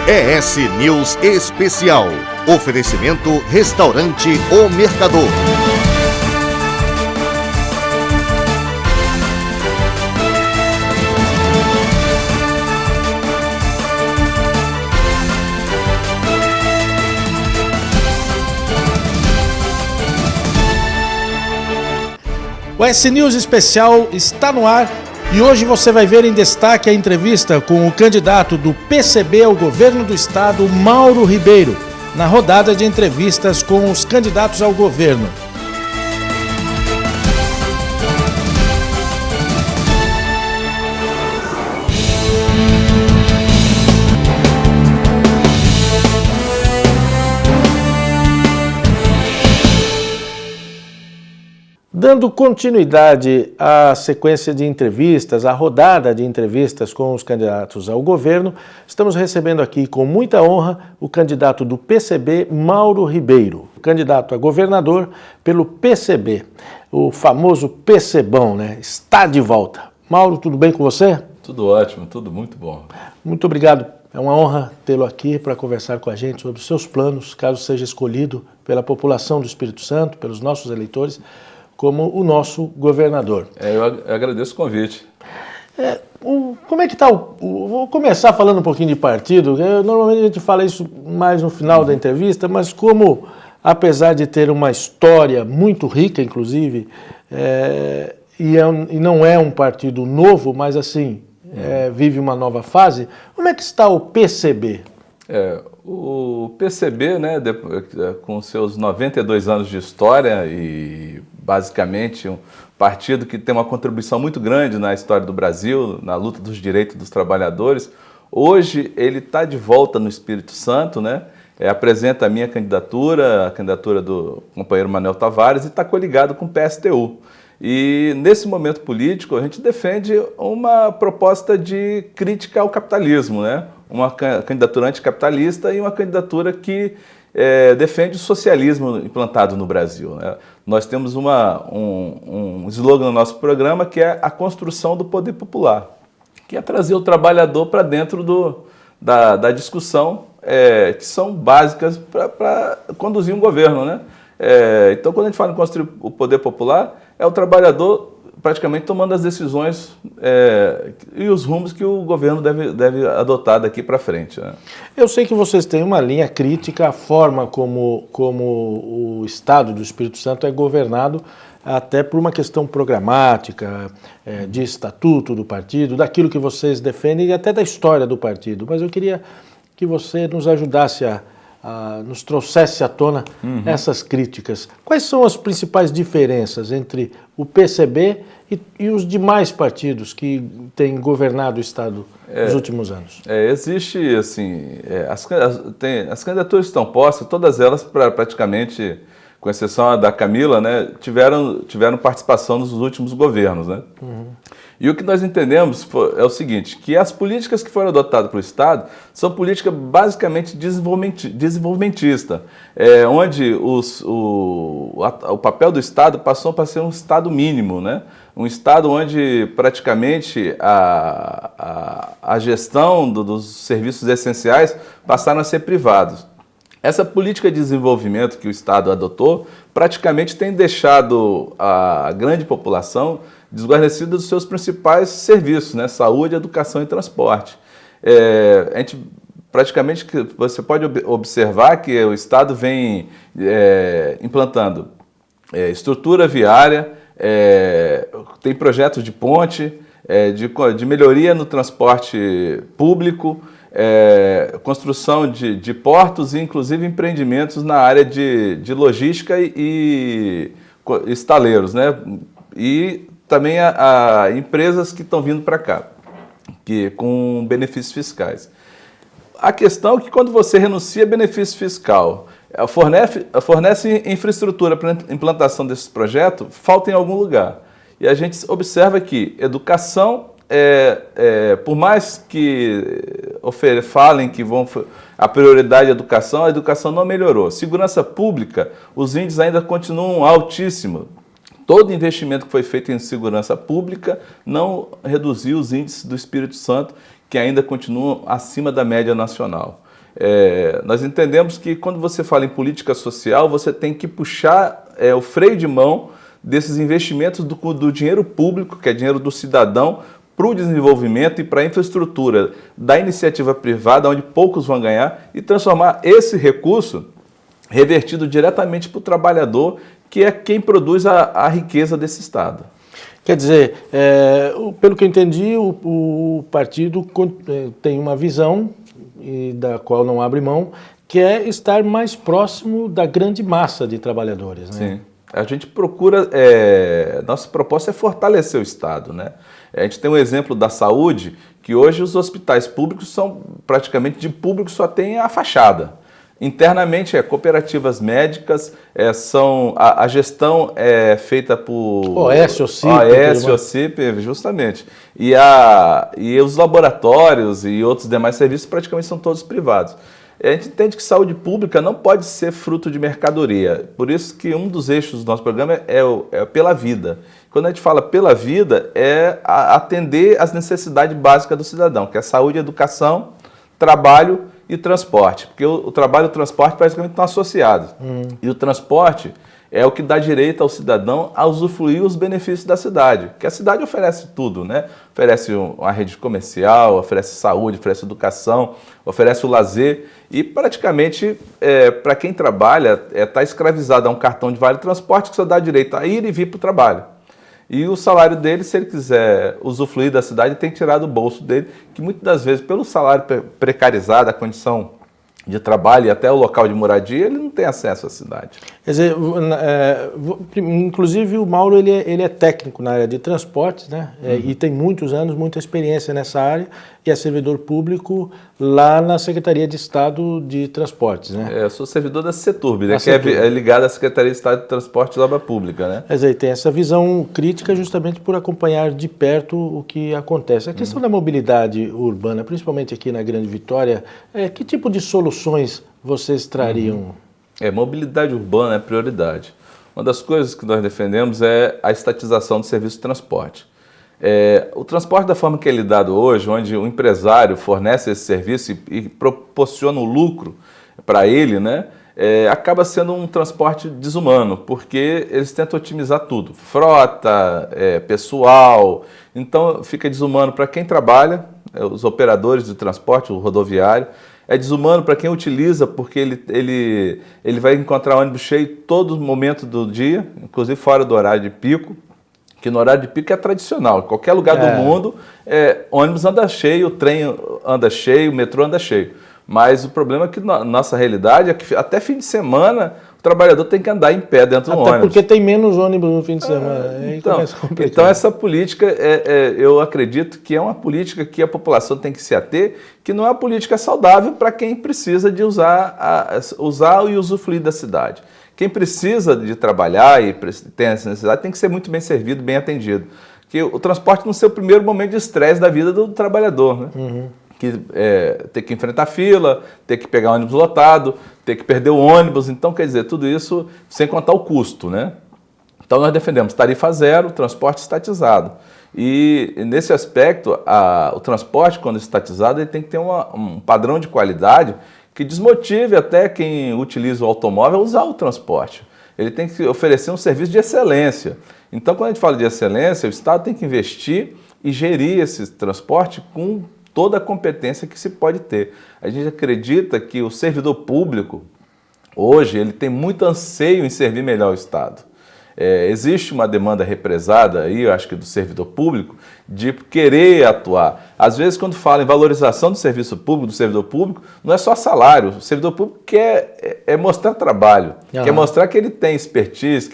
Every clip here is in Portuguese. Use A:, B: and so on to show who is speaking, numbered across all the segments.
A: ES News Especial. Oferecimento Restaurante O Mercador.
B: O ES News Especial está no ar e hoje você vai ver em destaque a entrevista com o candidato do PCB ao governo do estado, Mauro Ribeiro, na rodada de entrevistas com os candidatos ao governo. Dando continuidade à sequência de entrevistas, à rodada de entrevistas com os candidatos ao governo, estamos recebendo aqui com muita honra o candidato do PCB, Mauro Ribeiro, candidato a governador pelo PCB, o famoso PCBão, né? Está de volta. Mauro, tudo bem com você?
C: Tudo ótimo, tudo muito bom.
B: Muito obrigado. É uma honra tê-lo aqui para conversar com a gente sobre os seus planos, caso seja escolhido pela população do Espírito Santo, pelos nossos eleitores, como o nosso governador.
C: Eu agradeço o convite.
B: Como é que está vou começar falando um pouquinho de partido. Normalmente a gente fala isso mais no final da entrevista, mas como, apesar de ter uma história muito rica, inclusive, e não é um partido novo, mas assim, vive uma nova fase, como é que está o PCB?
C: O PCB, né, com seus 92 anos de história e basicamente um partido que tem uma contribuição muito grande na história do Brasil, na luta dos direitos dos trabalhadores, hoje ele está de volta no Espírito Santo, né? Apresenta a minha candidatura, a candidatura do companheiro Manuel Tavares e está coligado com o PSTU. E nesse momento político a gente defende uma proposta de crítica ao capitalismo, né? Uma candidatura anticapitalista e uma candidatura que defende o socialismo implantado no Brasil, né? Nós temos um slogan no nosso programa que é a construção do poder popular, que é trazer o trabalhador para dentro da discussão, que são básicas para conduzir um governo, né? Então, quando a gente fala em construir o poder popular, é o trabalhador praticamente tomando as decisões e os rumos que o governo deve adotar daqui para frente, né?
B: Eu sei que vocês têm uma linha crítica à forma como o Estado do Espírito Santo é governado, até por uma questão programática, de estatuto do partido, daquilo que vocês defendem e até da história do partido. Mas eu queria que você nos ajudasse nos trouxesse à tona essas críticas. Quais são as principais diferenças entre o PCB e os demais partidos que têm governado o Estado nos últimos anos?
C: Existe, assim, as candidaturas que estão postas, todas elas praticamente, com exceção da Camila, né, tiveram participação nos últimos governos, né? E o que nós entendemos é o seguinte, que as políticas que foram adotadas pelo Estado são políticas basicamente desenvolvimentistas, onde o papel do Estado passou para ser um Estado mínimo, né? Um Estado onde praticamente a gestão dos serviços essenciais passaram a ser privados. Essa política de desenvolvimento que o Estado adotou praticamente tem deixado a grande população desguarnecida dos seus principais serviços, né? Saúde, educação e transporte. Praticamente você pode observar que o Estado vem implantando estrutura viária, tem projetos de ponte, de melhoria no transporte público, construção de portos e inclusive empreendimentos na área de logística e estaleiros, né? E também a empresas que estão vindo para cá, com benefícios fiscais. A questão é que quando você renuncia a benefício fiscal, fornece infraestrutura para a implantação desses projetos, falta em algum lugar. E a gente observa que educação, por mais que falem que a prioridade é a educação não melhorou. Segurança pública, os índices ainda continuam altíssimos. Todo investimento que foi feito em segurança pública não reduziu os índices do Espírito Santo, que ainda continuam acima da média nacional. Nós entendemos que quando você fala em política social, você tem que puxar o freio de mão desses investimentos do dinheiro público, que é dinheiro do cidadão, para o desenvolvimento e para a infraestrutura da iniciativa privada, onde poucos vão ganhar, e transformar esse recurso revertido diretamente para o trabalhador, que é quem produz a riqueza desse Estado.
B: Quer dizer, pelo que eu entendi, o partido tem uma visão, e da qual não abre mão, que é estar mais próximo da grande massa de trabalhadores, né?
C: Sim. A gente procura, nossa proposta é fortalecer o Estado, né? A gente tem um exemplo da saúde, que hoje os hospitais públicos são praticamente de público, só tem a fachada. Internamente, cooperativas médicas, a gestão é feita por
B: OS,
C: OCIP, justamente. E os laboratórios e outros demais serviços praticamente são todos privados. A gente entende que saúde pública não pode ser fruto de mercadoria. Por isso que um dos eixos do nosso programa é pela vida. Quando a gente fala pela vida, é atender às necessidades básicas do cidadão, que é saúde, educação, trabalho e transporte, porque o trabalho e o transporte praticamente estão associados. E o transporte é o que dá direito ao cidadão a usufruir os benefícios da cidade, que a cidade oferece tudo, né? Oferece uma rede comercial, oferece saúde, oferece educação, oferece o lazer e praticamente, para quem trabalha, está escravizado a um cartão de vale-transporte que só dá direito a ir e vir para o trabalho. E o salário dele, se ele quiser usufruir da cidade, tem que tirar do bolso dele, que muitas das vezes, pelo salário precarizado, a condição de trabalho e até o local de moradia, ele não tem acesso à cidade.
B: Quer dizer, inclusive o Mauro ele é técnico na área de transportes, né? E tem muitos anos, muita experiência nessa área, e é servidor público lá na Secretaria de Estado de Transportes, né?
C: Eu sou servidor da CETURB, né? Que é ligada à Secretaria de Estado de Transportes e Obra Pública, né?
B: Quer dizer, tem essa visão crítica justamente por acompanhar de perto o que acontece. A questão da mobilidade urbana, principalmente aqui na Grande Vitória, que tipo de soluções vocês trariam?
C: Mobilidade urbana é prioridade. Uma das coisas que nós defendemos é a estatização do serviço de transporte. O transporte da forma que ele é dado hoje, onde o empresário fornece esse serviço e proporciona o lucro para ele, né, acaba sendo um transporte desumano, porque eles tentam otimizar tudo, frota, pessoal, então fica desumano para quem trabalha, os operadores de transporte, o rodoviário, é desumano para quem utiliza, porque ele vai encontrar ônibus cheio todo momento do dia, inclusive fora do horário de pico, que no horário de pico é tradicional. Em qualquer lugar do mundo, ônibus anda cheio, o trem anda cheio, o metrô anda cheio. Mas o problema é que na nossa realidade é que até fim de semana o trabalhador tem que andar em pé dentro do ônibus.
B: Até porque tem menos ônibus no fim de semana.
C: Então essa política, eu acredito que é uma política que a população tem que se ater, que não é uma política saudável para quem precisa de usar e usufruir da cidade. Quem precisa de trabalhar e tem essa necessidade tem que ser muito bem servido, bem atendido. Que o transporte não ser o primeiro momento de estresse da vida do trabalhador, né? Ter que enfrentar fila, ter que pegar ônibus lotado, ter que perder o ônibus. Então, quer dizer, tudo isso sem contar o custo, né? Então, nós defendemos tarifa zero, transporte estatizado. E, nesse aspecto, o transporte, quando estatizado, ele tem que ter um padrão de qualidade que desmotive até quem utiliza o automóvel a usar o transporte. Ele tem que oferecer um serviço de excelência. Então, quando a gente fala de excelência, o Estado tem que investir e gerir esse transporte com toda a competência que se pode ter. A gente acredita que o servidor público, hoje, ele tem muito anseio em servir melhor o Estado. Existe uma demanda represada aí, eu acho que do servidor público, de querer atuar. Às vezes, quando fala em valorização do serviço público, do servidor público, não é só salário. O servidor público quer mostrar trabalho, quer mostrar que ele tem expertise,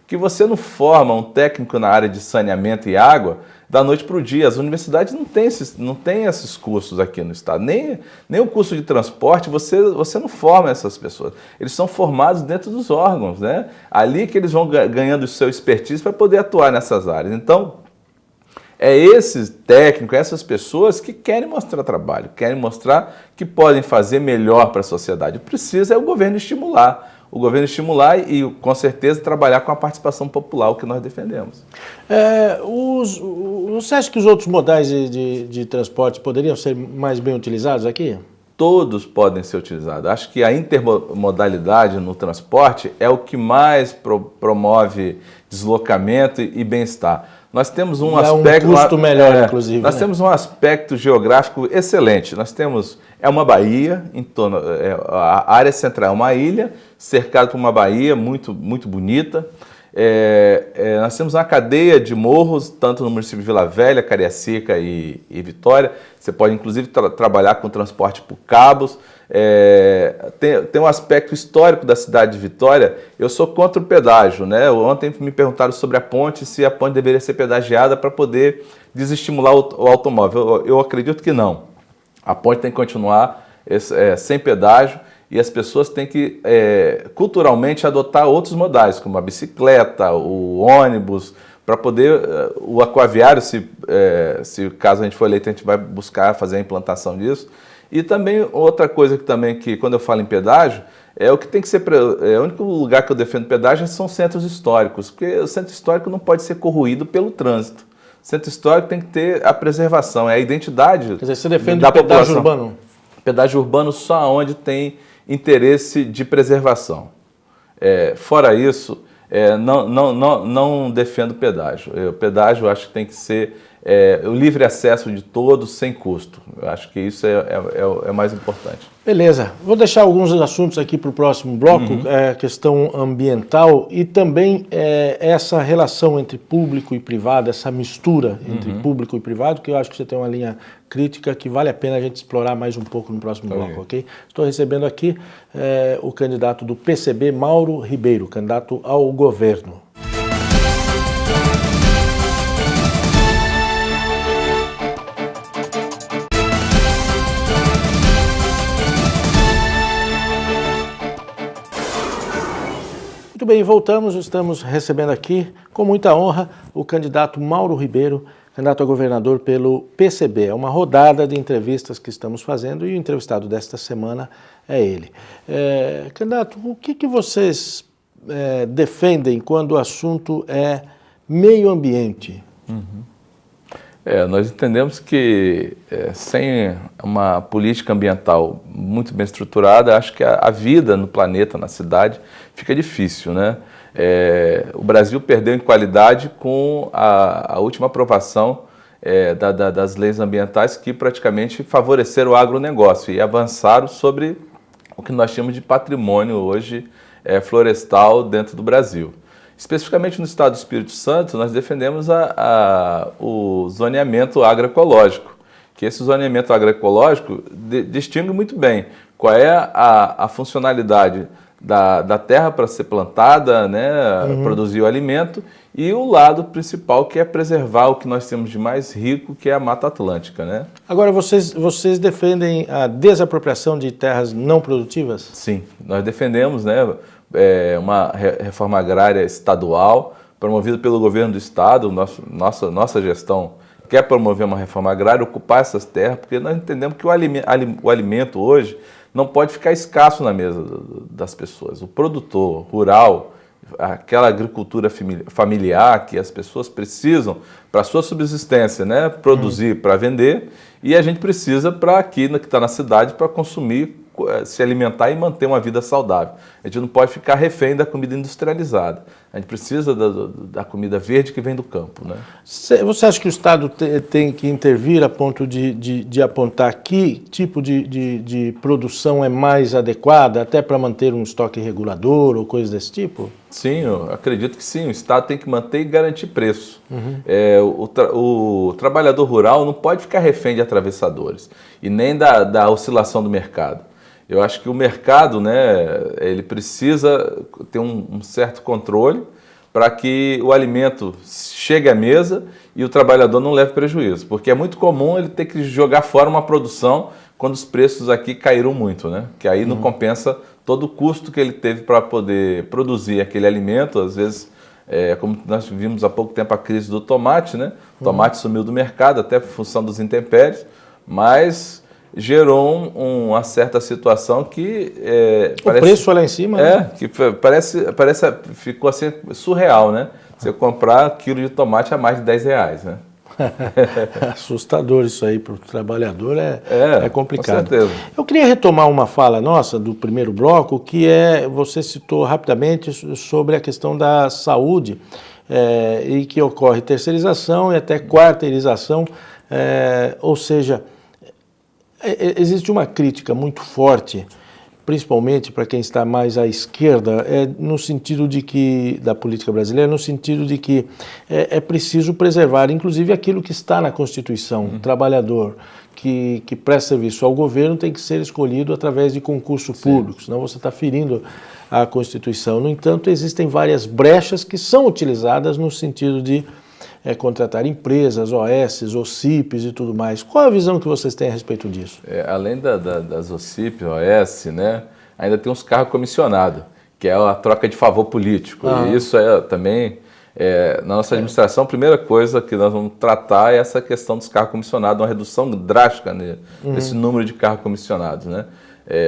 C: que você não forma um técnico na área de saneamento e água da noite para o dia. As universidades não têm esses cursos aqui no Estado. Nem o curso de transporte, você não forma essas pessoas. Eles são formados dentro dos órgãos, né? Ali que eles vão ganhando o seu expertise para poder atuar nessas áreas. Então, esses técnicos, essas pessoas que querem mostrar trabalho, querem mostrar que podem fazer melhor para a sociedade. Precisa o governo estimular. O governo estimular e, com certeza, trabalhar com a participação popular, o que nós defendemos.
B: Você acha que os outros modais de transporte poderiam ser mais bem utilizados aqui?
C: todos podem ser utilizados. Acho que a intermodalidade no transporte é o que mais promove deslocamento e bem-estar. Nós temos um aspecto...
B: um custo melhor, inclusive.
C: Nós temos um aspecto geográfico excelente. Nós temos... É uma baía, em torno, a área central é uma ilha, cercada por uma baía muito, muito bonita. Nós temos uma cadeia de morros, tanto no município de Vila Velha, Cariacica e Vitória. Você pode, inclusive, trabalhar com transporte por cabos. Tem um aspecto histórico da cidade de Vitória. Eu sou contra o pedágio, né? Ontem me perguntaram sobre a ponte, se a ponte deveria ser pedagiada para poder desestimular o automóvel. Eu acredito que não. A ponte tem que continuar sem pedágio e as pessoas têm que culturalmente adotar outros modais, como a bicicleta, o ônibus, para poder, o aquaviário, se caso a gente for eleito, a gente vai buscar fazer a implantação disso. E também outra coisa que quando eu falo em pedágio, o que tem que ser, o único lugar que eu defendo pedágio são centros históricos, porque o centro histórico não pode ser corroído pelo trânsito. O centro histórico tem que ter a preservação, é a identidade. Quer dizer,
B: você defende o pedágio urbano?
C: Pedágio urbano só onde tem interesse de preservação. Fora isso, não defendo pedágio. O pedágio eu acho que tem que ser o livre acesso de todos, sem custo. Eu acho que isso é mais importante.
B: Beleza. Vou deixar alguns assuntos aqui para o próximo bloco, questão ambiental e também essa relação entre público e privado, essa mistura entre público e privado, que eu acho que você tem uma linha crítica que vale a pena a gente explorar mais um pouco no próximo bloco, ok? Estou recebendo aqui o candidato do PCB, Mauro Ribeiro, candidato ao governo. Muito bem, voltamos, estamos recebendo aqui, com muita honra, o candidato Mauro Ribeiro, candidato a governador pelo PCB. É uma rodada de entrevistas que estamos fazendo e o entrevistado desta semana é ele. Candidato, o que vocês defendem quando o assunto é meio ambiente?
C: Nós entendemos que sem uma política ambiental muito bem estruturada, acho que a vida no planeta, na cidade, fica difícil, né? O Brasil perdeu em qualidade com a última aprovação das leis ambientais que praticamente favoreceram o agronegócio e avançaram sobre o que nós chamamos de patrimônio hoje florestal dentro do Brasil. Especificamente no estado do Espírito Santo, nós defendemos o zoneamento agroecológico, que esse zoneamento agroecológico distingue muito bem qual é a funcionalidade da terra para ser plantada, né, produzir o alimento, e o lado principal, que é preservar o que nós temos de mais rico, que é a Mata Atlântica, né?
B: Agora, vocês defendem a desapropriação de terras não produtivas?
C: Sim, nós defendemos, né, uma reforma agrária estadual, promovida pelo governo do estado. Nossa gestão quer promover uma reforma agrária, ocupar essas terras, porque nós entendemos que o alimento hoje não pode ficar escasso na mesa das pessoas. O produtor rural, aquela agricultura familiar que as pessoas precisam para a sua subsistência, né? Produzir para vender, e a gente precisa para aqui, que está na cidade, para consumir, se alimentar e manter uma vida saudável. A gente não pode ficar refém da comida industrializada. A gente precisa da comida verde que vem do campo, né?
B: Você acha que o Estado tem que intervir a ponto de apontar que tipo de produção é mais adequada, até para manter um estoque regulador ou coisa desse tipo?
C: Sim, eu acredito que sim. O Estado tem que manter e garantir preço. O trabalhador rural não pode ficar refém de atravessadores e nem da oscilação do mercado. Eu acho que o mercado, né, ele precisa ter um certo controle para que o alimento chegue à mesa e o trabalhador não leve prejuízo, porque é muito comum ele ter que jogar fora uma produção quando os preços aqui caíram muito, né? Que aí não compensa todo o custo que ele teve para poder produzir aquele alimento. Às vezes, como nós vimos há pouco tempo a crise do tomate, né? O tomate sumiu do mercado até por função dos intempéries, mas gerou uma certa situação que
B: o preço lá em cima, né?
C: Que ficou assim surreal, né? Você comprar um quilo de tomate a mais de R$10, né?
B: Assustador isso aí para o trabalhador, é complicado.
C: Com certeza.
B: Eu queria retomar uma fala nossa do primeiro bloco, que você citou rapidamente sobre a questão da saúde, e que ocorre terceirização e até quarteirização, ou seja, existe uma crítica muito forte, principalmente para quem está mais à esquerda, no sentido de que, da política brasileira, no sentido de que é preciso preservar, inclusive, aquilo que está na Constituição. O trabalhador que presta serviço ao governo tem que ser escolhido através de concurso público, senão você está ferindo a Constituição. No entanto, existem várias brechas que são utilizadas no sentido de contratar empresas, OS, OCIPs e tudo mais. Qual a visão que vocês têm a respeito disso?
C: Além das OCIPs, OS, né, ainda tem os cargos comissionados, que é a troca de favor político. E isso também, na nossa administração, a primeira coisa que nós vamos tratar é essa questão dos cargos comissionados, uma redução drástica nesse número de cargos comissionados, né?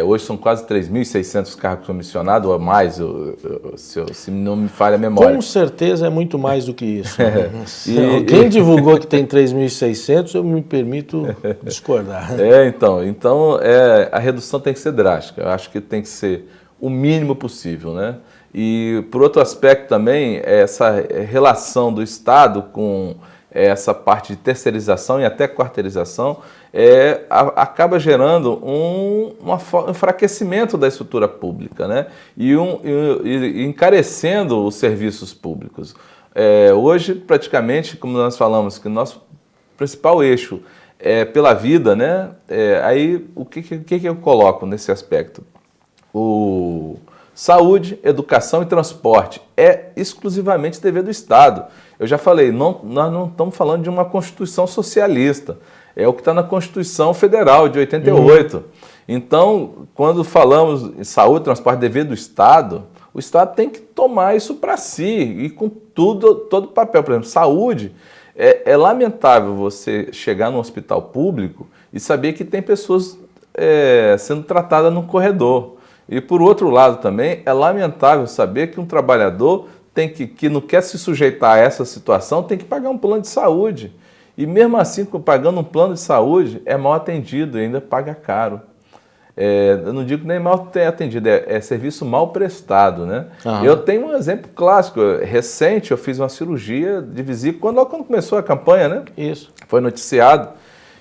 C: Hoje são quase 3.600 cargos comissionados, ou mais, se não me falha a memória.
B: Com certeza é muito mais do que isso. Quem divulgou que tem 3.600, eu me permito discordar.
C: Então a redução tem que ser drástica. Eu acho que tem que ser o mínimo possível, né? E, por outro aspecto também, essa relação do Estado com essa parte de terceirização e até quarteirização acaba gerando um enfraquecimento da estrutura pública, né? E encarecendo os serviços públicos. Hoje, praticamente, como nós falamos, que o nosso principal eixo é pela vida, né? Aí, o que eu coloco nesse aspecto? Saúde, educação e transporte é exclusivamente dever do Estado. Eu já falei, nós não estamos falando de uma Constituição socialista, é o que está na Constituição Federal de 88. Então, quando falamos em saúde, transporte, dever do Estado, o Estado tem que tomar isso para si e com todo o papel. Por exemplo, saúde, é lamentável você chegar num hospital público e saber que tem pessoas sendo tratadas no corredor. E, por outro lado, também é lamentável saber que um trabalhador que não quer se sujeitar a essa situação tem que pagar um plano de saúde. E, mesmo assim, pagando um plano de saúde, é mal atendido e ainda paga caro. Eu não digo nem mal atendido, é serviço mal prestado, né? Eu tenho um exemplo clássico. Recente, eu fiz uma cirurgia de vesícula quando começou a campanha, né?
B: Isso.
C: Foi noticiado.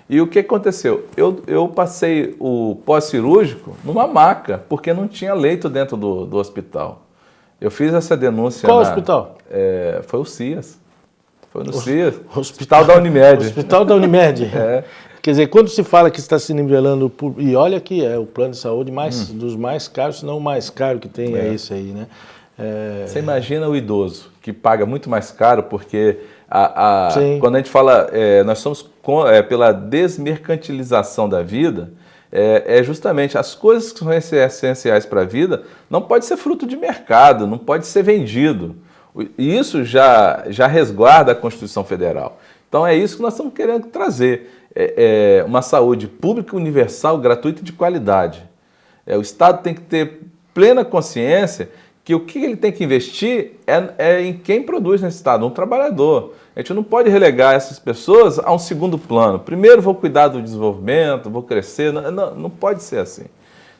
C: E o que aconteceu? Eu passei o pós-cirúrgico numa maca, porque não tinha leito dentro do hospital. Eu fiz essa denúncia.
B: Qual hospital?
C: Foi o CIAS. Foi no CIAS. Hospital da Unimed.
B: Hospital da Unimed. Quer dizer, quando se fala que está se nivelando, e olha que é o plano de saúde dos mais caros, se não o mais caro que tem é esse aí, né?
C: Você imagina o idoso, que paga muito mais caro, porque quando a gente fala, nós somos pela desmercantilização da vida, justamente as coisas que são essenciais para a vida não pode ser fruto de mercado, não pode ser vendido. E isso já resguarda a Constituição Federal. Então é isso que nós estamos querendo trazer, uma saúde pública, universal, gratuita e de qualidade. O Estado tem que ter plena consciência que o que ele tem que investir é em quem produz nesse Estado, um trabalhador. A gente não pode relegar essas pessoas a um segundo plano. Primeiro vou cuidar do desenvolvimento, vou crescer. Não pode ser assim.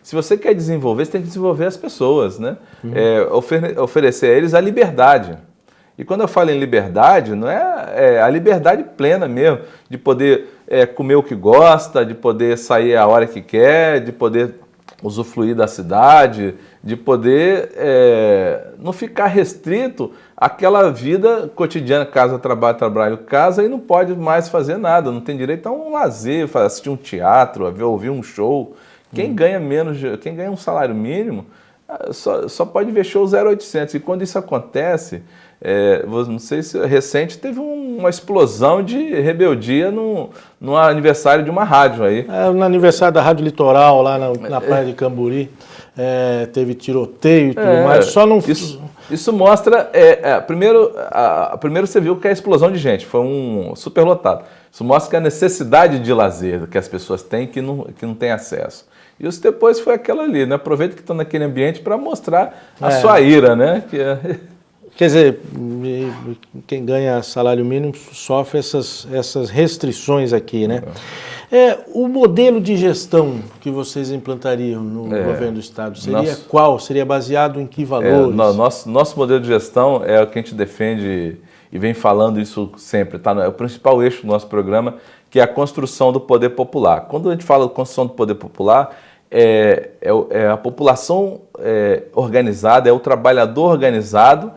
C: Se você quer desenvolver, você tem que desenvolver as pessoas, né? Oferecer a eles a liberdade. E quando eu falo em liberdade, não é a liberdade plena mesmo, de poder comer o que gosta, de poder sair a hora que quer, de poder usufruir da cidade, de poder não ficar restrito àquela vida cotidiana, casa, trabalho, trabalho, casa, e não pode mais fazer nada, não tem direito a um lazer, assistir um teatro, ouvir um show. Quem ganha quem ganha um salário mínimo, só pode ver show 0800. E quando isso acontece, não sei se recente teve uma explosão de rebeldia no aniversário de uma rádio aí. No
B: aniversário da Rádio Litoral, lá na praia de Camburi, teve tiroteio e tudo mais. Só não...
C: Isso mostra, primeiro você viu que é a explosão de gente, foi um superlotado. Isso mostra que a necessidade de lazer que as pessoas têm que não têm acesso. E isso depois foi aquela ali, né? Aproveita que estão naquele ambiente para mostrar a sua ira, né?
B: Quer dizer, quem ganha salário mínimo sofre essas restrições aqui, né? O modelo de gestão que vocês implantariam no governo do Estado seria qual? Seria baseado em que valores?
C: Nosso modelo de gestão é o que a gente defende e vem falando isso sempre, tá? É o principal eixo do nosso programa, que é a construção do poder popular. Quando a gente fala de construção do poder popular, é a população organizada, é o trabalhador organizado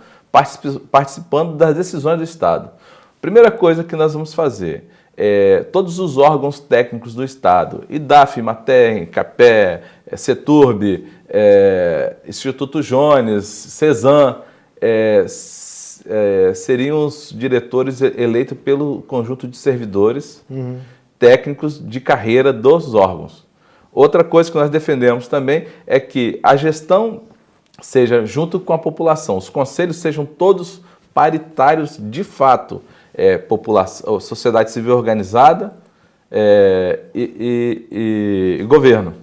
C: participando das decisões do Estado. Primeira coisa que nós vamos fazer todos os órgãos técnicos do Estado, IDAF, IMATER, CAPE, CETURB, Instituto Jones, CESAM, seriam os diretores eleitos pelo conjunto de servidores técnicos de carreira dos órgãos. Outra coisa que nós defendemos também é que a gestão seja junto com a população, os conselhos sejam todos paritários de fato, população, sociedade civil organizada e governo.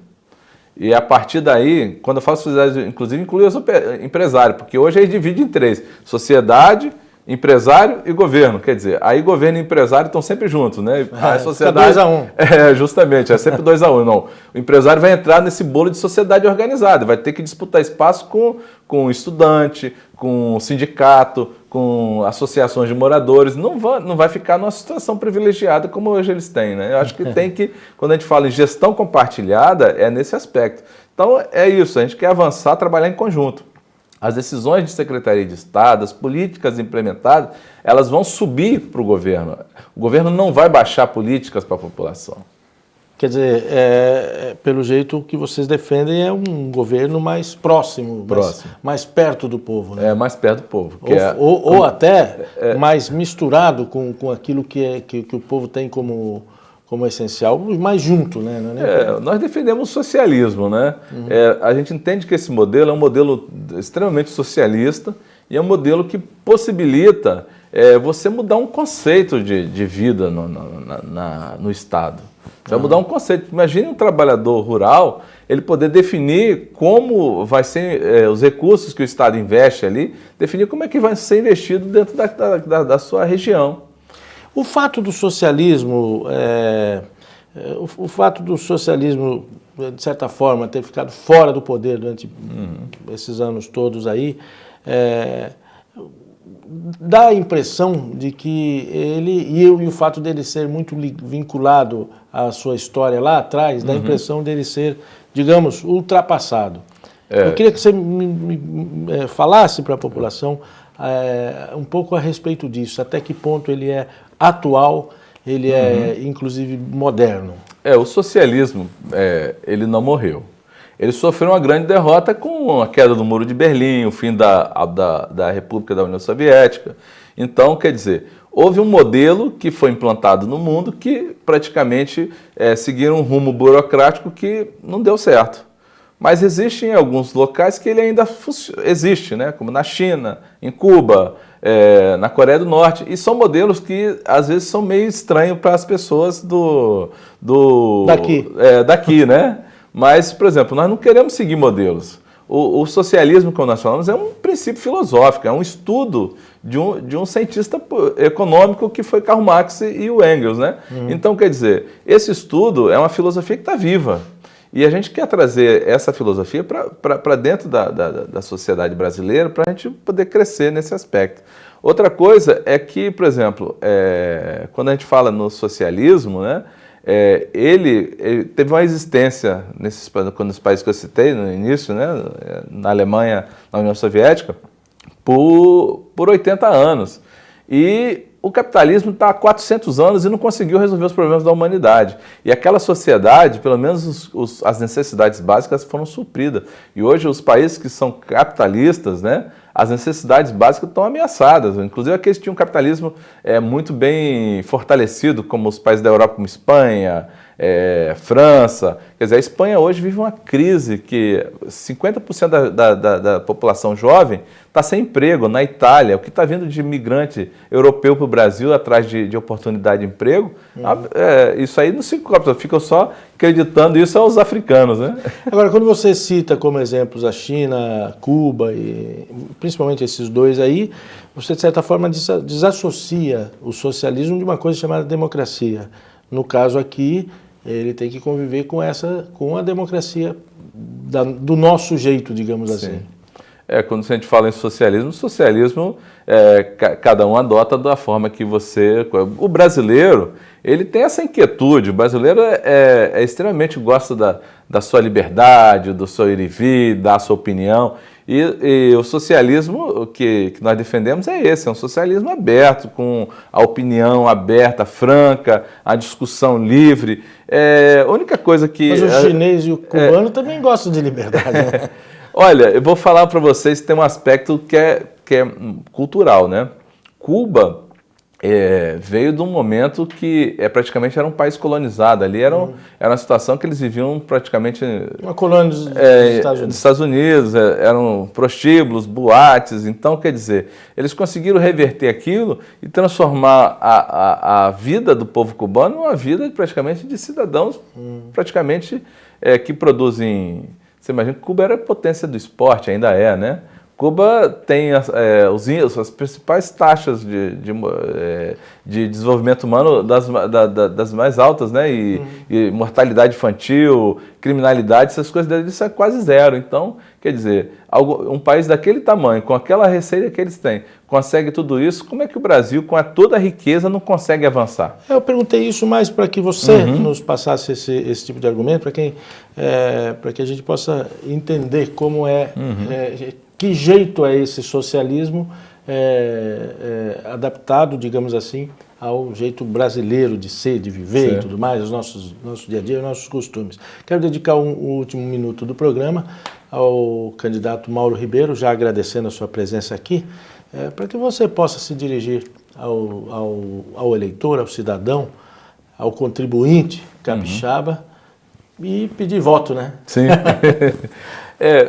C: E a partir daí, quando eu falo sociedade, inclusive inclui os empresários, porque hoje aí divide em três: sociedade, empresário e governo. Quer dizer, aí governo e empresário estão sempre juntos, né? A sociedade
B: 2-1.
C: Justamente, é sempre 2-1. Não, o empresário vai entrar nesse bolo de sociedade organizada, vai ter que disputar espaço com estudante, com sindicato, com associações de moradores. Não vai ficar numa situação privilegiada como hoje eles têm, né? Eu acho que tem que, quando a gente fala em gestão compartilhada, é nesse aspecto. Então é isso, a gente quer avançar, trabalhar em conjunto. As decisões de Secretaria de Estado, as políticas implementadas, elas vão subir para o governo. O governo não vai baixar políticas para a população.
B: Quer dizer, pelo jeito, o que vocês defendem é um governo mais próximo. Mais perto do povo, né?
C: Mais perto do povo.
B: Ou até mais misturado com aquilo que o povo tem como essencial, mais junto, né?
C: Nós defendemos o socialismo, né? A gente entende que esse modelo é um modelo extremamente socialista e é um modelo que possibilita você mudar um conceito de vida no Estado. Você vai mudar um conceito. Imagine um trabalhador rural, ele poder definir como vai ser os recursos que o Estado investe ali, definir como é que vai ser investido dentro da sua região.
B: O fato do socialismo, de certa forma, ter ficado fora do poder durante esses anos todos aí, dá a impressão de que e o fato dele ser muito vinculado à sua história lá atrás, dá a impressão dele ser, digamos, ultrapassado. Eu queria que você me falasse para a população um pouco a respeito disso, até que ponto ele é atual, ele é inclusive moderno.
C: O socialismo, ele não morreu. Ele sofreu uma grande derrota com a queda do Muro de Berlim, o fim da República da União Soviética. Então, quer dizer, houve um modelo que foi implantado no mundo que praticamente seguiram um rumo burocrático que não deu certo. Mas existem alguns locais que ele ainda existe, né? Como na China, em Cuba, na Coreia do Norte. E são modelos que, às vezes, são meio estranhos para as pessoas daqui, né? Mas, por exemplo, nós não queremos seguir modelos. O socialismo, como nós falamos, é um princípio filosófico, é um estudo de um cientista econômico que foi Karl Marx e o Engels, né? Então, quer dizer, esse estudo é uma filosofia que está viva. E a gente quer trazer essa filosofia para dentro da sociedade brasileira para a gente poder crescer nesse aspecto. Outra coisa é que, por exemplo, quando a gente fala no socialismo, né, ele teve uma existência, nos países que eu citei no início, né, na Alemanha, na União Soviética, por 80 anos. E o capitalismo está há 400 anos e não conseguiu resolver os problemas da humanidade. E aquela sociedade, pelo menos as necessidades básicas foram supridas. E hoje os países que são capitalistas, né, as necessidades básicas estão ameaçadas. Inclusive aqueles que tinham um capitalismo muito bem fortalecido, como os países da Europa, como Espanha, França. Quer dizer, a Espanha hoje vive uma crise que 50% da população jovem está sem emprego. Na Itália, o que está vindo de imigrante europeu para o Brasil atrás de oportunidade de emprego, isso aí não se cobra, ficam só acreditando isso aos africanos, né?
B: Agora, quando você cita como exemplos a China, Cuba e principalmente esses dois aí, você de certa forma desassocia o socialismo de uma coisa chamada democracia. No caso aqui, ele tem que conviver com a democracia do nosso jeito, digamos assim.
C: Quando a gente fala em socialismo, cada um adota da forma que você... O brasileiro, ele tem essa inquietude, o brasileiro extremamente gosta da sua liberdade, do seu ir e vir, da sua opinião, e o socialismo que nós defendemos é esse, é um socialismo aberto, com a opinião aberta, franca, a discussão livre. A única coisa que...
B: Mas o chinês e o cubano também gostam de liberdade, né?
C: Olha, eu vou falar para vocês que tem um aspecto que é cultural, né? Cuba veio de um momento que praticamente era um país colonizado. Ali era uma situação que eles viviam praticamente...
B: Uma colônia dos
C: Estados Unidos, eram prostíbulos, boates. Então, quer dizer, eles conseguiram reverter aquilo e transformar a vida do povo cubano numa vida praticamente de cidadãos praticamente que produzem... Você imagina que Cuba era a potência do esporte, ainda né? Cuba tem as principais taxas de desenvolvimento humano das mais altas, né? E mortalidade infantil, criminalidade, essas coisas, isso é quase zero. Então, quer dizer, um país daquele tamanho, com aquela receita que eles têm, consegue tudo isso, como é que o Brasil, com toda a riqueza, não consegue avançar?
B: Eu perguntei isso mais para que você nos passasse esse tipo de argumento, para que a gente possa entender como que jeito é esse socialismo adaptado, digamos assim, ao jeito brasileiro de ser, de viver e tudo mais, nosso dia a dia, os nossos costumes. Quero dedicar o último minuto do programa ao candidato Mauro Ribeiro, já agradecendo a sua presença aqui, para que você possa se dirigir ao eleitor, ao cidadão, ao contribuinte capixaba e pedir voto, né?
C: Sim.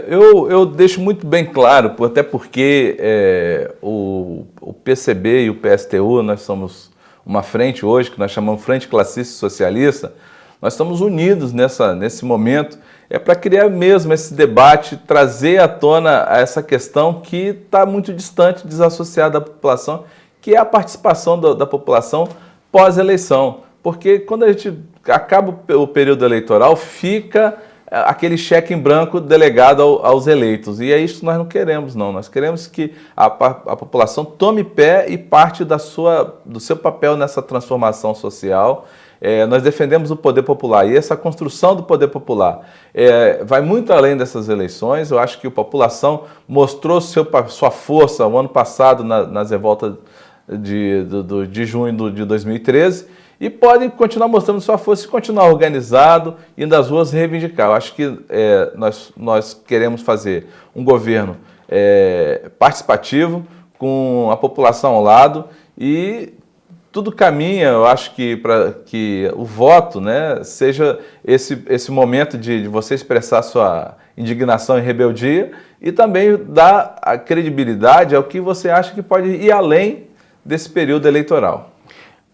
C: Eu deixo muito bem claro, até porque o PCB e o PSTU, nós somos uma frente hoje, que nós chamamos Frente Classista Socialista, nós estamos unidos nesse momento, para criar mesmo esse debate, trazer à tona essa questão que está muito distante, desassociada da população, que é a participação da população pós-eleição. Porque quando a gente acaba o período eleitoral, fica aquele cheque em branco delegado aos eleitos. E é isso que nós não queremos, não. Nós queremos que a população tome pé e parte do seu papel nessa transformação social. Nós defendemos o poder popular e essa construção do poder popular vai muito além dessas eleições. Eu acho que a população mostrou sua força o ano passado nas revoltas de junho de 2013 e podem continuar mostrando sua força e continuar organizado e nas ruas reivindicar. Eu acho que nós queremos fazer um governo participativo, com a população ao lado e tudo caminha, eu acho que para que o voto, né, seja esse momento de você expressar sua indignação e rebeldia e também dar a credibilidade ao que você acha que pode ir além desse período eleitoral.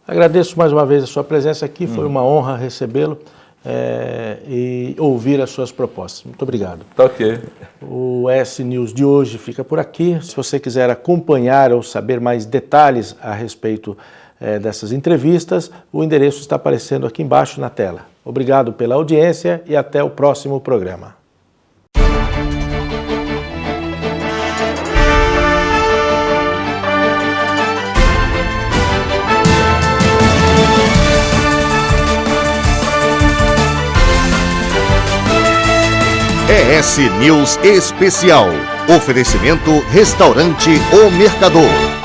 B: Agradeço mais uma vez a sua presença aqui, foi uma honra recebê-lo e ouvir as suas propostas. Muito obrigado.
C: Tá ok.
B: O S News de hoje fica por aqui. Se você quiser acompanhar ou saber mais detalhes a respeito dessas entrevistas, o endereço está aparecendo aqui embaixo na tela. Obrigado pela audiência e até o próximo programa.
A: ES News Especial. Oferecimento Restaurante O Mercador.